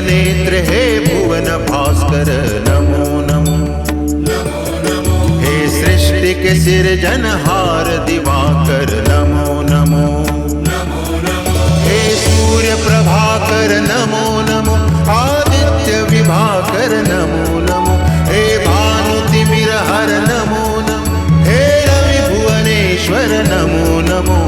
नेत्र हे भुवन भास्कर नमो नमो। हे सृष्टि के सिरजनहार दिवाकर नमो नमो। हे सूर्य प्रभाकर नमो नमो। आदित्य विभाकर नमो नमो। हे भानुतिमिरहर नमो नमो। हे रवि भुवनेश्वर नमो नमो।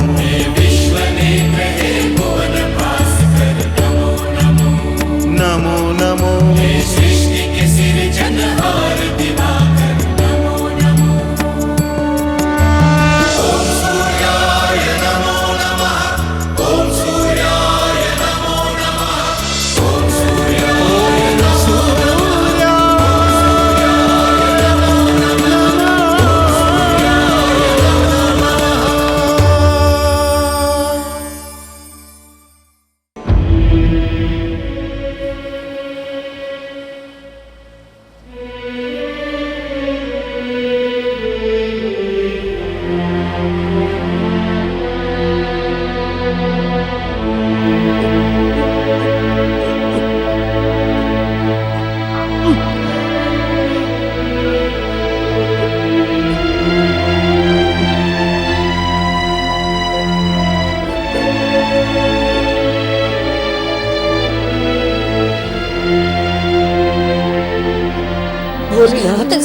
नमो नमो। हे सृष्टि के सिरजनहार दिवाकर नमो नमो। ओम सूर्याय नमो नमः। ओम सूर्याय नमो नमः। ओम सूर्याय नमो नमः।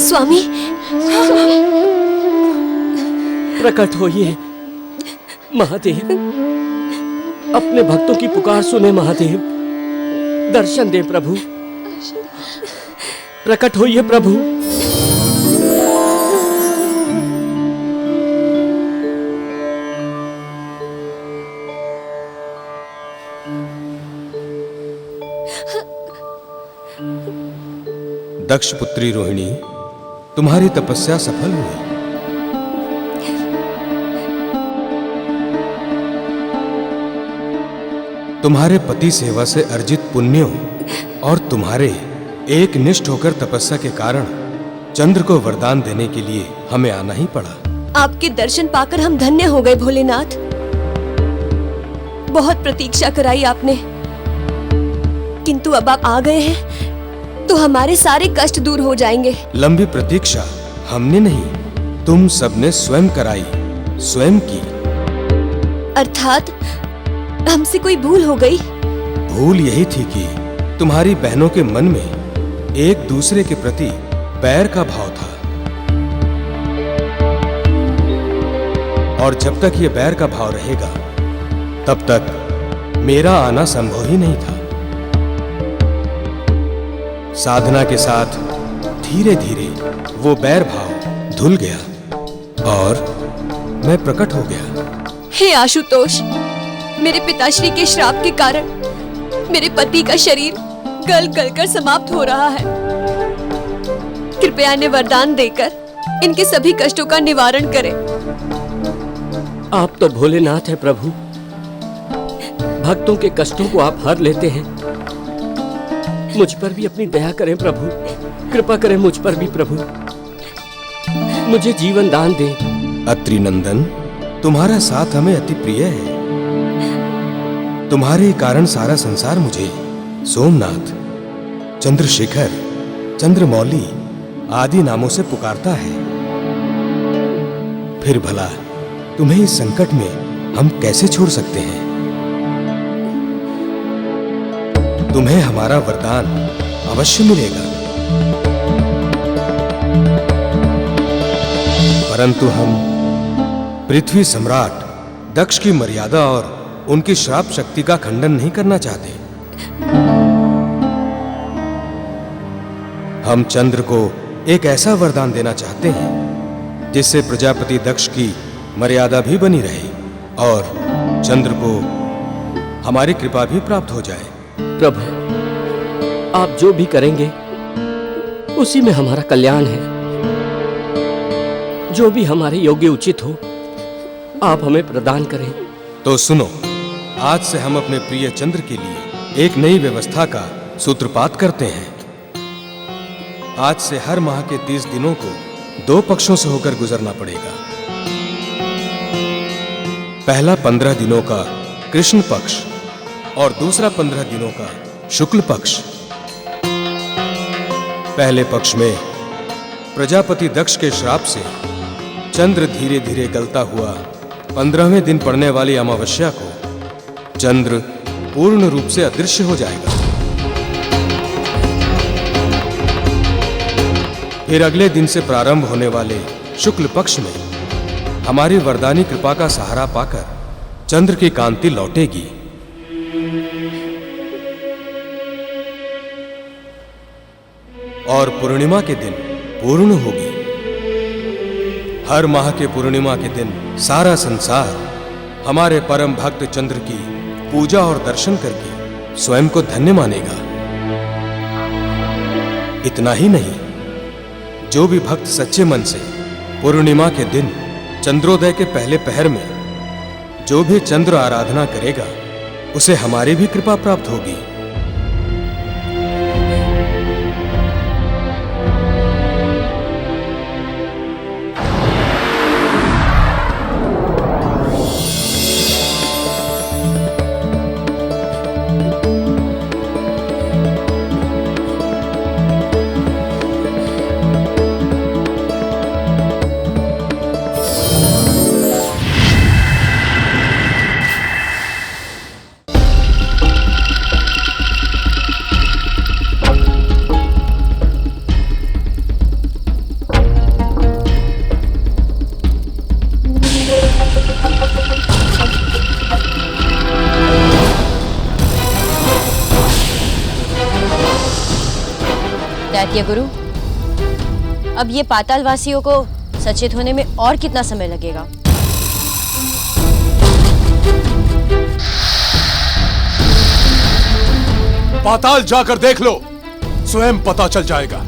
स्वामी, प्रकट होइए महादेव। अपने भक्तों की पुकार सुने महादेव। दर्शन दे प्रभु। प्रकट होइए प्रभु। दक्ष पुत्री रोहिणी, तुम्हारी तपस्या सफल हुई। तुम्हारे पति सेवा से अर्जित पुण्यों और तुम्हारे एक निष्ठ होकर तपस्या के कारण चंद्र को वरदान देने के लिए हमें आना ही पड़ा। आपके दर्शन पाकर हम धन्य हो गए भोलेनाथ। बहुत प्रतीक्षा कराई आपने, किंतु अब आप आ गए हैं तो हमारे सारे कष्ट दूर हो जाएंगे। लंबी प्रतीक्षा हमने नहीं, तुम सबने स्वयं कराई, स्वयं की। अर्थात हमसे कोई भूल हो गई? भूल यही थी कि तुम्हारी बहनों के मन में एक दूसरे के प्रति बैर का भाव था, और जब तक ये बैर का भाव रहेगा तब तक मेरा आना संभव ही नहीं था। साधना के साथ धीरे धीरे वो बैर भाव धुल गया और मैं प्रकट हो गया। हे आशुतोष, मेरे पिताश्री के श्राप के कारण मेरे पति का शरीर गल गल कर समाप्त हो रहा है। कृपया इन्हें वरदान देकर इनके सभी कष्टों का निवारण करें। आप तो भोलेनाथ है प्रभु। भक्तों के कष्टों को आप हर लेते हैं। मुझ पर भी अपनी दया करें प्रभु। कृपा करें मुझ पर भी प्रभु। मुझे जीवन दान दें। अत्रि नंदन, तुम्हारा साथ हमें अति प्रिय है। तुम्हारे कारण सारा संसार मुझे सोमनाथ, चंद्रशेखर, चंद्रमौली आदि नामों से पुकारता है। फिर भला तुम्हें इस संकट में हम कैसे छोड़ सकते हैं? तुम्हें हमारा वरदान अवश्य मिलेगा, परंतु हम पृथ्वी सम्राट दक्ष की मर्यादा और उनकी श्राप शक्ति का खंडन नहीं करना चाहते। हम चंद्र को एक ऐसा वरदान देना चाहते हैं जिससे प्रजापति दक्ष की मर्यादा भी बनी रहे और चंद्र को हमारी कृपा भी प्राप्त हो जाए। प्रभु, आप जो भी करेंगे उसी में हमारा कल्याण है। जो भी हमारे योग्य उचित हो आप हमें प्रदान करें। तो सुनो, आज से हम अपने प्रिय चंद्र के लिए एक नई व्यवस्था का सूत्रपात करते हैं। आज से हर माह के 30 दिनों को 2 पक्षों से होकर गुजरना पड़ेगा। पहला 15 दिनों का कृष्ण पक्ष और दूसरा 15 दिनों का शुक्ल पक्ष। पहले पक्ष में प्रजापति दक्ष के श्राप से चंद्र धीरे धीरे गलता हुआ 15वें दिन पड़ने वाली अमावस्या को चंद्र पूर्ण रूप से अदृश्य हो जाएगा। फिर अगले दिन से प्रारंभ होने वाले शुक्ल पक्ष में हमारी वरदानी कृपा का सहारा पाकर चंद्र की कांति लौटेगी। और पूर्णिमा के दिन पूर्ण होगी। हर माह के पूर्णिमा के दिन सारा संसार हमारे परम भक्त चंद्र की पूजा और दर्शन करके स्वयं को धन्य मानेगा। इतना ही नहीं, जो भी भक्त सच्चे मन से पूर्णिमा के दिन चंद्रोदय के पहले पहर में जो भी चंद्र आराधना करेगा उसे हमारी भी कृपा प्राप्त होगी। दैत्य गुरु, अब ये पाताल वासियों को सचेत होने में और कितना समय लगेगा? पाताल जाकर देख लो, स्वयं पता चल जाएगा।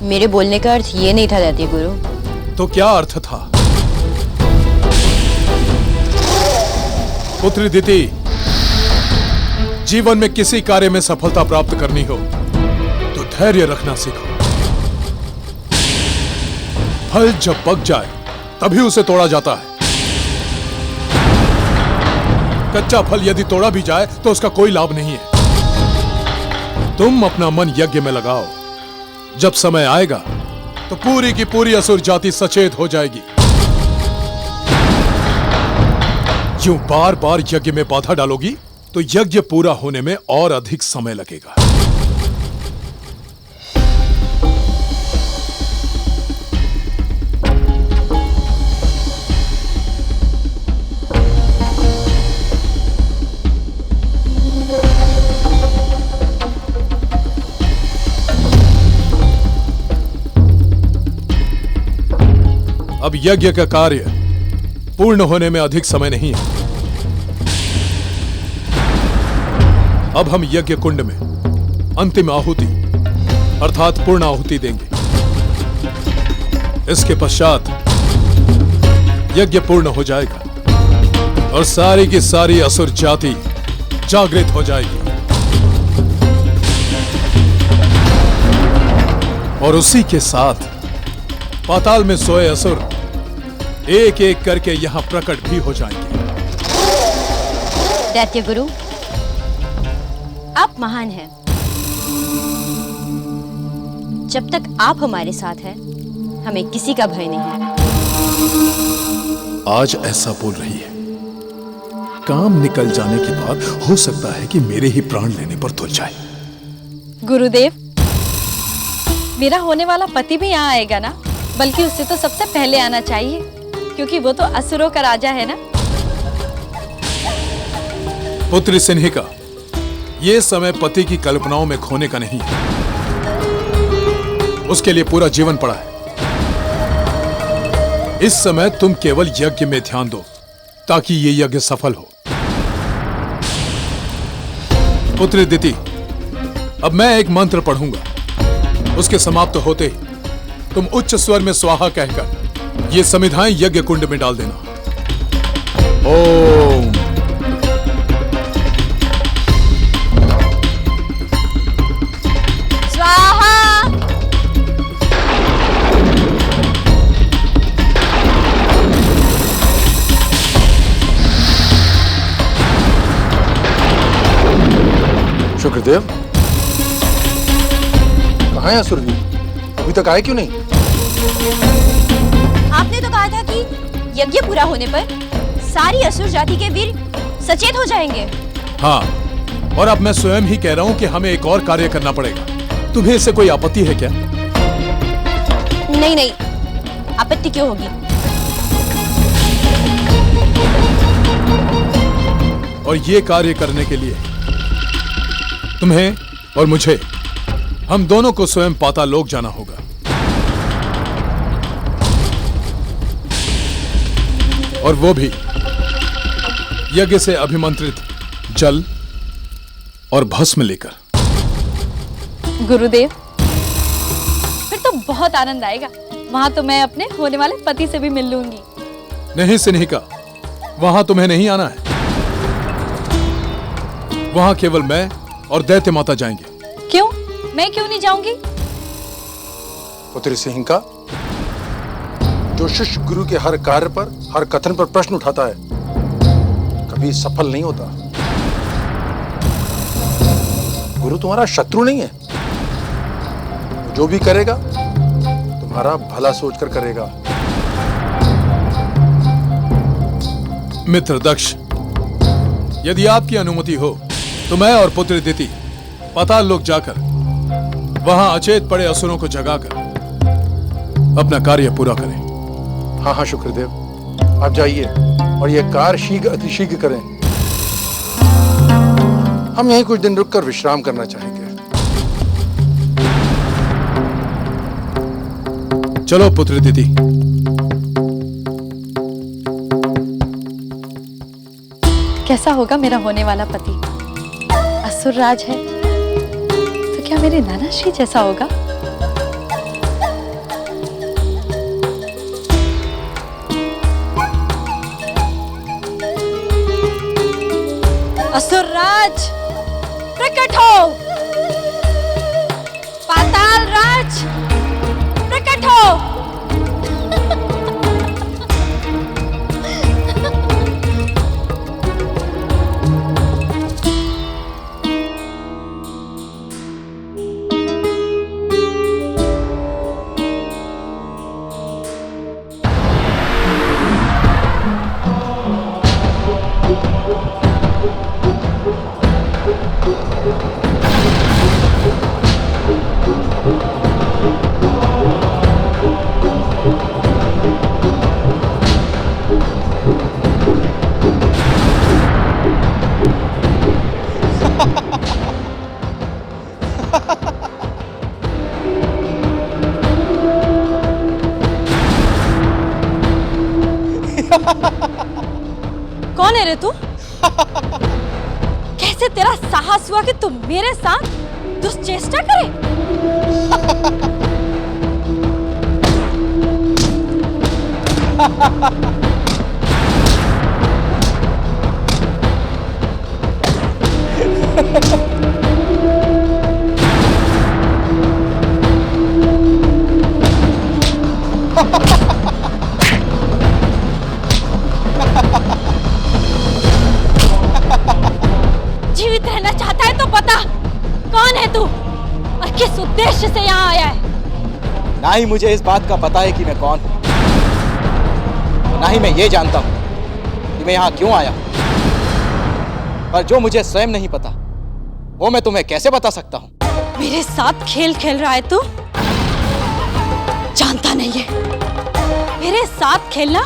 मेरे बोलने का अर्थ ये नहीं था दैत्य गुरु। तो क्या अर्थ था? पुत्री दिति, जीवन में किसी कार्य में सफलता प्राप्त करनी हो तो धैर्य रखना सीखो। फल जब पक जाए तभी उसे तोड़ा जाता है। कच्चा फल यदि तोड़ा भी जाए तो उसका कोई लाभ नहीं है। तुम अपना मन यज्ञ में लगाओ, जब समय आएगा तो पूरी की पूरी असुर जाति सचेत हो जाएगी। यूं बार बार यज्ञ में बाधा डालोगी तो यज्ञ पूरा होने में और अधिक समय लगेगा। अब यज्ञ का कार्य पूर्ण होने में अधिक समय नहीं है। अब हम यज्ञ कुंड में अंतिम आहुति अर्थात पूर्ण आहुति देंगे। इसके पश्चात यज्ञ पूर्ण हो जाएगा और सारी की सारी असुर जाति जागृत हो जाएगी। और उसी के साथ पाताल में सोए असुर एक एक करके यहां प्रकट भी हो जाएंगे। दैत्य गुरु, आप महान हैं। जब तक आप हमारे साथ हैं, हमें किसी का भय नहीं है। आज ऐसा बोल रही है, काम निकल जाने के बाद हो सकता है कि मेरे ही प्राण लेने पर तुल जाए। गुरुदेव, मेरा होने वाला पति भी यहाँ आएगा ना? बल्कि उससे तो सबसे पहले आना चाहिए, क्योंकि वो तो असुरों का राजा है ना। पुत्री सिन्हिका, ये समय पति की कल्पनाओं में खोने का नहीं है। उसके लिए पूरा जीवन पड़ा है। इस समय तुम केवल यज्ञ में ध्यान दो ताकि ये यज्ञ सफल हो। पुत्री दिति, अब मैं एक मंत्र पढ़ूंगा। उसके समाप्त होते ही तुम उच्च स्वर में स्वाहा कहकर ये समिधाएं यज्ञ कुंड में डाल देना। ओम। स्वाहा। शुक्रदेव, कहाँ है असुरवीर? अभी तक आए क्यों नहीं? आपने तो कहा था कि यज्ञ पूरा होने पर सारी असुर जाति के वीर सचेत हो जाएंगे। हाँ, और अब मैं स्वयं ही कह रहा हूँ कि हमें एक और कार्य करना पड़ेगा। तुम्हें इससे कोई आपत्ति है क्या? नहीं नहीं, आपत्ति क्यों होगी? और ये कार्य करने के लिए तुम्हें और मुझे, हम दोनों को स्वयं पातालोक जाना होगा। और वो भी यज्ञ से अभिमंत्रित जल और भस्म लेकर। गुरुदेव, फिर तो बहुत आनंद आएगा। वहां तो मैं अपने होने वाले पति से भी मिल लूंगी। नहीं सिन्हिका, वहां तुम्हें नहीं आना है। वहां केवल मैं और दैत्य माता जाएंगे। क्यों? मैं क्यों नहीं जाऊंगी? पुत्री सिंहिका, जो शिष्य गुरु के हर कार्य पर, हर कथन पर प्रश्न उठाता है, कभी सफल नहीं होता। गुरु तुम्हारा शत्रु नहीं है। जो भी करेगा तुम्हारा भला सोचकर करेगा। मित्र दक्ष, यदि आपकी अनुमति हो तो मैं और पुत्री दिति पाताल लोक जाकर वहां अचेत पड़े असुरों को जगाकर अपना कार्य पूरा करें। हाँ हाँ शुक्रदेव, आप जाइए और यह कार्य शीघ्र अतिशीघ्र करें। हम यहीं कुछ दिन रुककर विश्राम करना चाहेंगे। चलो पुत्री दिति। कैसा होगा मेरा होने वाला पति? असुर राज है तो क्या मेरे नाना श्री जैसा होगा? असुर राज प्रकट हो! पाताल राज प्रकट हो! कौन है रे तू? कैसे तेरा साहस हुआ कि तू मेरे साथ दुष्चेष्टा करे? जीवित रहना चाहता है तो बता, कौन है तू और किस उद्देश्य से यहाँ आया है? ना ही मुझे इस बात का पता है कि मैं कौन हूँ, ना ही मैं ये जानता हूँ कि मैं यहाँ क्यों आया। पर जो मुझे स्वयं नहीं पता वो मैं तुम्हें कैसे बता सकता हूँ? मेरे साथ खेल खेल रहा है तू? जानता नहीं है, मेरे साथ खेलना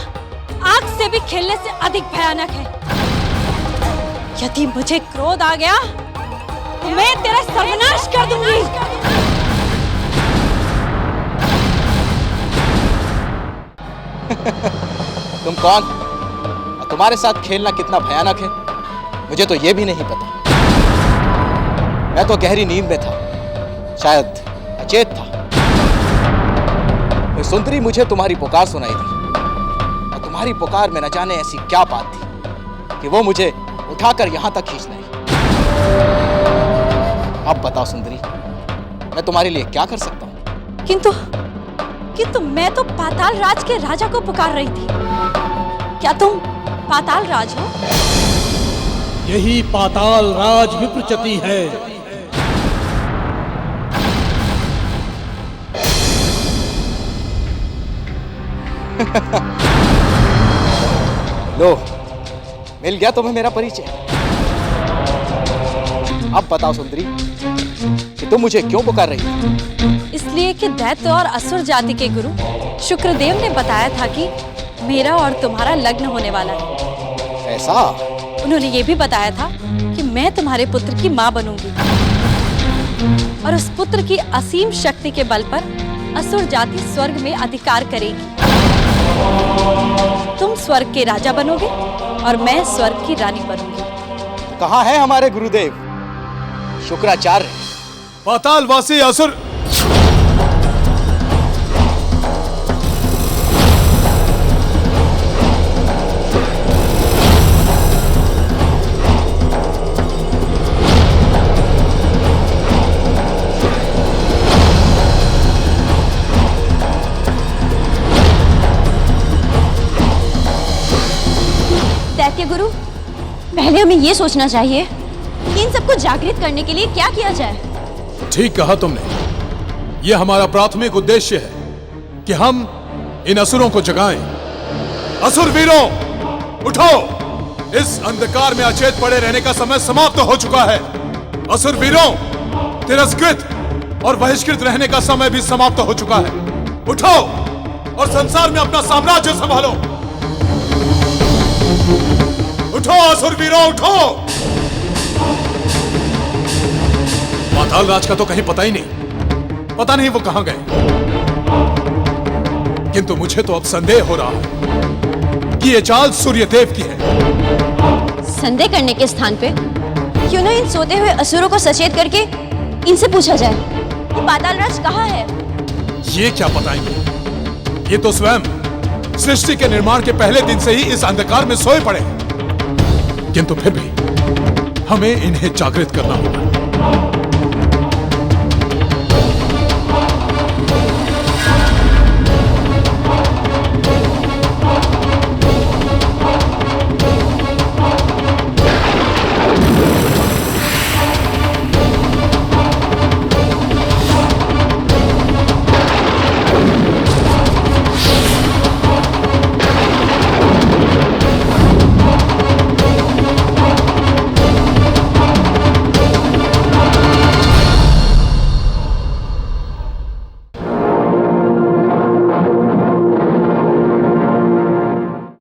आग से भी खेलने से अधिक भयानक है। यदि मुझे क्रोध आ गया तो मैं तेरा सर्वनाश कर दूंगी। तुम कौन और तुम्हारे साथ खेलना कितना भयानक है मुझे तो ये भी नहीं पता। मैं तो गहरी नींद में था, शायद अचेत था। फिर सुंदरी मुझे तुम्हारी पुकार सुनाई दी और तुम्हारी पुकार में न जाने ऐसी क्या बात थी कि वो मुझे उठाकर यहां तक खींच लाई। अब बताओ सुंदरी, मैं तुम्हारे लिए क्या कर सकता हूं? किंतु मैं तो पाताल राज के राजा को पुकार रही थी। क्या तुम पाताल राज हो? यही पाताल राज विप्रचति है। लो, मिल गया तुम्हें मेरा परिचय। अब बताओ सुंदरी कि तुम मुझे क्यों पुकार रही हो? इसलिए कि दैत्य और असुर जाति के गुरु शुक्रदेव ने बताया था कि मेरा और तुम्हारा लग्न होने वाला है। ऐसा? उन्होंने ये भी बताया था कि मैं तुम्हारे पुत्र की मां बनूंगी और उस पुत्र की असीम शक्ति के बल पर असुर जाति स्वर्ग में अधिकार करेगी। तुम स्वर्ग के राजा बनोगे और मैं स्वर्ग की रानी बनूंगी। कहाँ है हमारे गुरुदेव शुक्राचार्य? पातालवासी असुर। दैत्य गुरु, पहले हमें ये सोचना चाहिए कि इन सबको जागृत करने के लिए क्या किया जाए। ठीक कहा तुमने। यह हमारा प्राथमिक उद्देश्य है कि हम इन असुरों को जगाएं। असुर वीरों, उठो! इस अंधकार में अचेत पड़े रहने का समय समाप्त हो चुका है। असुर वीरों, तिरस्कृत और बहिष्कृत रहने का समय भी समाप्त हो चुका है। उठो और संसार में अपना साम्राज्य संभालो। उठो असुर वीरों, उठो! पाताल राज का तो कहीं पता ही नहीं। पता नहीं वो कहां गए। किंतु मुझे तो अब संदेह हो रहा है कि ये चाल सूर्यदेव की है। संदेह करने के स्थान पे क्यों ना इन सोते हुए असुरों को सचेत करके इनसे पूछा जाए कि पातालराज कहाँ है। ये क्या बताएंगे? ये तो स्वयं सृष्टि के निर्माण के पहले दिन से ही इस अंधकार में सोए पड़े हैं। किंतु फिर भी हमें इन्हें जागृत करना होगा।